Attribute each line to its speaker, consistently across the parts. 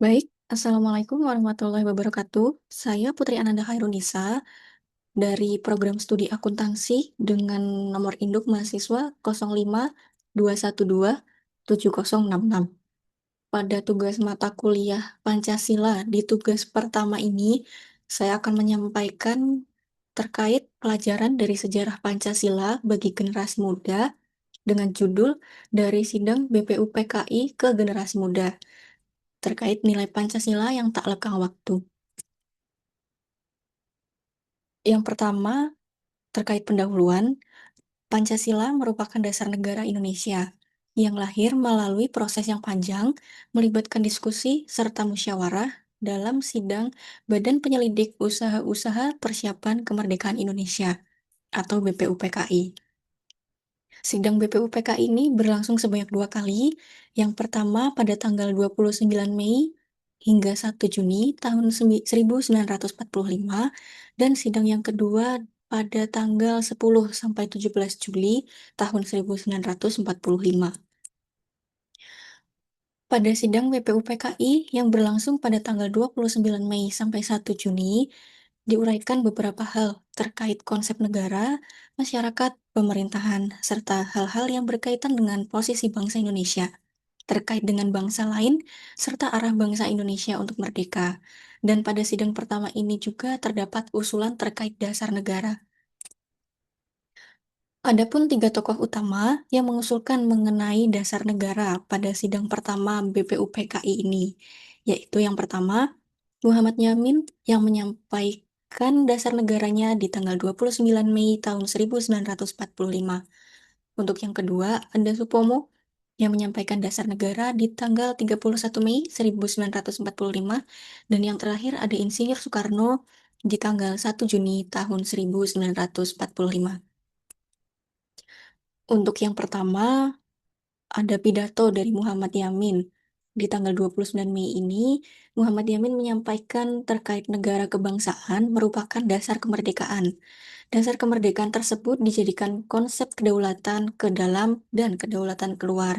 Speaker 1: Baik, Assalamualaikum warahmatullahi wabarakatuh. Saya Putri Ananda Khairunisa dari program studi akuntansi dengan nomor induk mahasiswa 0521270066. Pada tugas mata kuliah Pancasila di tugas pertama ini, saya akan menyampaikan terkait pelajaran dari sejarah Pancasila bagi generasi muda dengan judul dari sidang BPUPKI ke generasi muda terkait nilai Pancasila yang tak lekang waktu. Yang pertama, terkait pendahuluan, Pancasila merupakan dasar negara Indonesia yang lahir melalui proses yang panjang, melibatkan diskusi serta musyawarah dalam sidang Badan Penyelidik Usaha-Usaha Persiapan Kemerdekaan Indonesia atau BPUPKI. Sidang BPUPKI ini berlangsung sebanyak 2 kali. Yang pertama pada tanggal 29 Mei hingga 1 Juni tahun 1945 dan sidang yang kedua pada tanggal 10 sampai 17 Juli tahun 1945. Pada sidang BPUPKI yang berlangsung pada tanggal 29 Mei sampai 1 Juni, diuraikan beberapa hal terkait konsep negara, masyarakat, pemerintahan, serta hal-hal yang berkaitan dengan posisi bangsa Indonesia terkait dengan bangsa lain, serta arah bangsa Indonesia untuk merdeka. Dan pada sidang pertama ini juga terdapat usulan terkait dasar negara. Adapun tiga tokoh utama yang mengusulkan mengenai dasar negara pada sidang pertama BPUPKI ini, yaitu yang pertama, Muhammad Yamin yang menyampaikan dasar negaranya di tanggal 29 Mei tahun 1945. Untuk yang kedua, ada Supomo yang menyampaikan dasar negara di tanggal 31 Mei 1945, dan yang terakhir ada Insinyur Soekarno di tanggal 1 Juni tahun 1945. Untuk yang pertama, ada pidato dari Muhammad Yamin. Di tanggal 29 Mei ini, Muhammad Yamin menyampaikan terkait negara kebangsaan merupakan dasar kemerdekaan. Dasar kemerdekaan tersebut dijadikan konsep kedaulatan ke dalam dan kedaulatan keluar.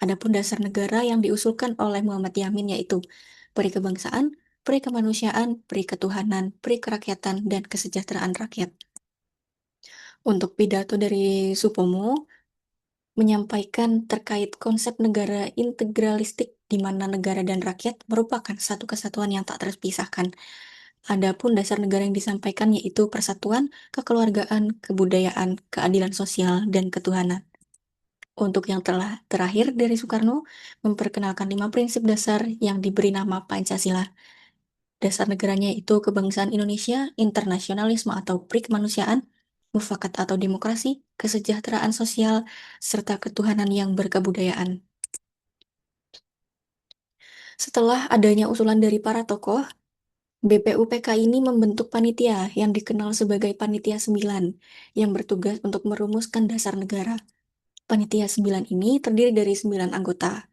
Speaker 1: Adapun dasar negara yang diusulkan oleh Muhammad Yamin yaitu peri kebangsaan, peri kemanusiaan, peri ketuhanan, peri kerakyatan, dan kesejahteraan rakyat. Untuk pidato dari Supomo, menyampaikan terkait konsep negara integralistik di mana negara dan rakyat merupakan satu kesatuan yang tak terpisahkan. Adapun dasar negara yang disampaikan yaitu persatuan, kekeluargaan, kebudayaan, keadilan sosial, dan ketuhanan. Untuk yang telah terakhir dari Soekarno, memperkenalkan 5 prinsip dasar yang diberi nama Pancasila. Dasar negaranya itu kebangsaan Indonesia, internasionalisme atau perikemanusiaan, mufakat atau demokrasi, kesejahteraan sosial, serta ketuhanan yang berkebudayaan. Setelah adanya usulan dari para tokoh, BPUPK ini membentuk panitia yang dikenal sebagai Panitia 9 yang bertugas untuk merumuskan dasar negara. Panitia 9 ini terdiri dari 9 anggota,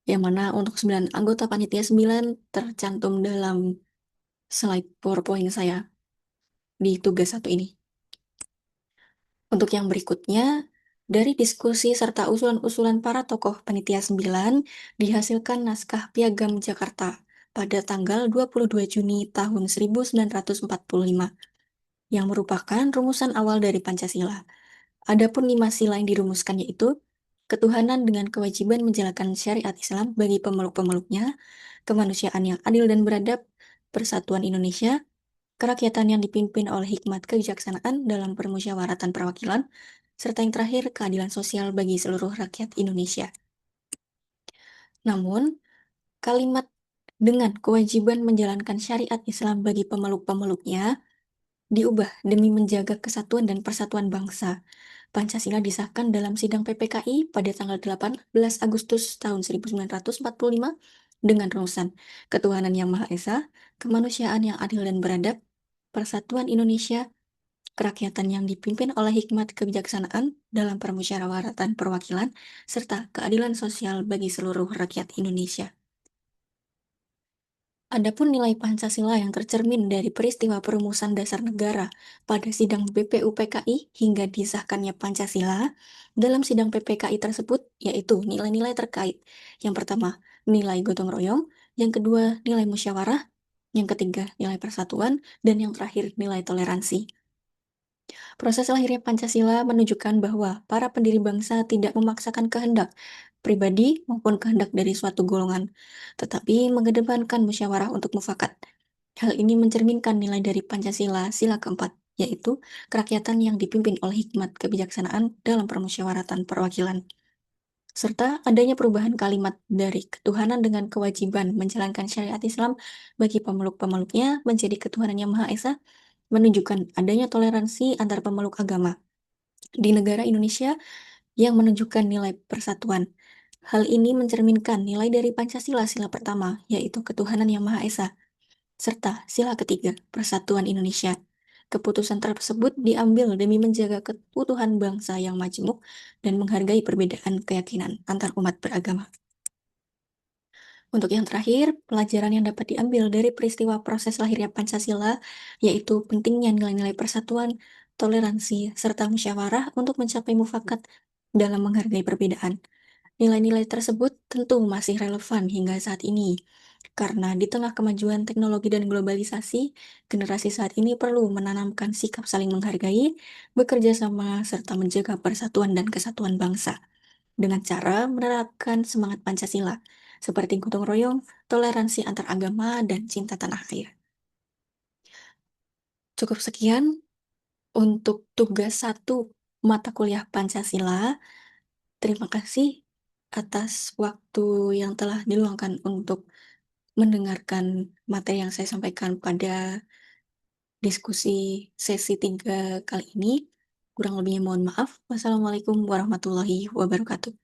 Speaker 1: yang mana untuk 9 anggota Panitia 9 tercantum dalam slide PowerPoint saya di tugas satu ini. Untuk yang berikutnya, dari diskusi serta usulan-usulan para tokoh Panitia 9, dihasilkan naskah Piagam Jakarta pada tanggal 22 Juni tahun 1945, yang merupakan rumusan awal dari Pancasila. Adapun 5 sila yang dirumuskan yaitu ketuhanan dengan kewajiban menjalankan syariat Islam bagi pemeluk-pemeluknya, kemanusiaan yang adil dan beradab, persatuan Indonesia, kerakyatan yang dipimpin oleh hikmat kebijaksanaan dalam permusyawaratan perwakilan, serta yang terakhir keadilan sosial bagi seluruh rakyat Indonesia. Namun, kalimat dengan kewajiban menjalankan syariat Islam bagi pemeluk-pemeluknya diubah demi menjaga kesatuan dan persatuan bangsa. Pancasila disahkan dalam sidang PPKI pada tanggal 18 Agustus tahun 1945 dengan rumusan ketuhanan yang Maha Esa, kemanusiaan yang adil dan beradab, persatuan Indonesia, kerakyatan yang dipimpin oleh hikmat kebijaksanaan dalam permusyawaratan perwakilan, serta keadilan sosial bagi seluruh rakyat Indonesia. Adapun nilai Pancasila yang tercermin dari peristiwa perumusan dasar negara pada sidang BPUPKI hingga disahkannya Pancasila, dalam sidang PPKI tersebut yaitu nilai-nilai terkait. Yang pertama, nilai gotong royong, yang kedua, nilai musyawarah, yang ketiga, nilai persatuan, dan yang terakhir, nilai toleransi. Proses lahirnya Pancasila menunjukkan bahwa para pendiri bangsa tidak memaksakan kehendak pribadi maupun kehendak dari suatu golongan, tetapi mengedepankan musyawarah untuk mufakat. Hal ini mencerminkan nilai dari Pancasila sila keempat, yaitu kerakyatan yang dipimpin oleh hikmat kebijaksanaan dalam permusyawaratan perwakilan, serta adanya perubahan kalimat dari ketuhanan dengan kewajiban menjalankan syariat Islam bagi pemeluk-pemeluknya menjadi ketuhanan yang Maha Esa, menunjukkan adanya toleransi antar pemeluk agama di negara Indonesia yang menunjukkan nilai persatuan. Hal ini mencerminkan nilai dari Pancasila sila pertama, yaitu ketuhanan yang Maha Esa, serta sila ketiga, persatuan Indonesia. Keputusan tersebut diambil demi menjaga keutuhan bangsa yang majemuk dan menghargai perbedaan keyakinan antar umat beragama. Untuk yang terakhir, pelajaran yang dapat diambil dari peristiwa proses lahirnya Pancasila, yaitu pentingnya nilai-nilai persatuan, toleransi, serta musyawarah untuk mencapai mufakat dalam menghargai perbedaan. Nilai-nilai tersebut tentu masih relevan hingga saat ini, karena di tengah kemajuan teknologi dan globalisasi, generasi saat ini perlu menanamkan sikap saling menghargai, bekerja sama, serta menjaga persatuan dan kesatuan bangsa dengan cara menerapkan semangat Pancasila, seperti gotong royong, toleransi antar agama, dan cinta tanah air. Cukup sekian untuk tugas satu mata kuliah Pancasila. Terima kasih atas waktu yang telah diluangkan untuk mendengarkan materi yang saya sampaikan pada diskusi sesi 3 kali ini. Kurang lebihnya mohon maaf. Wassalamualaikum warahmatullahi wabarakatuh.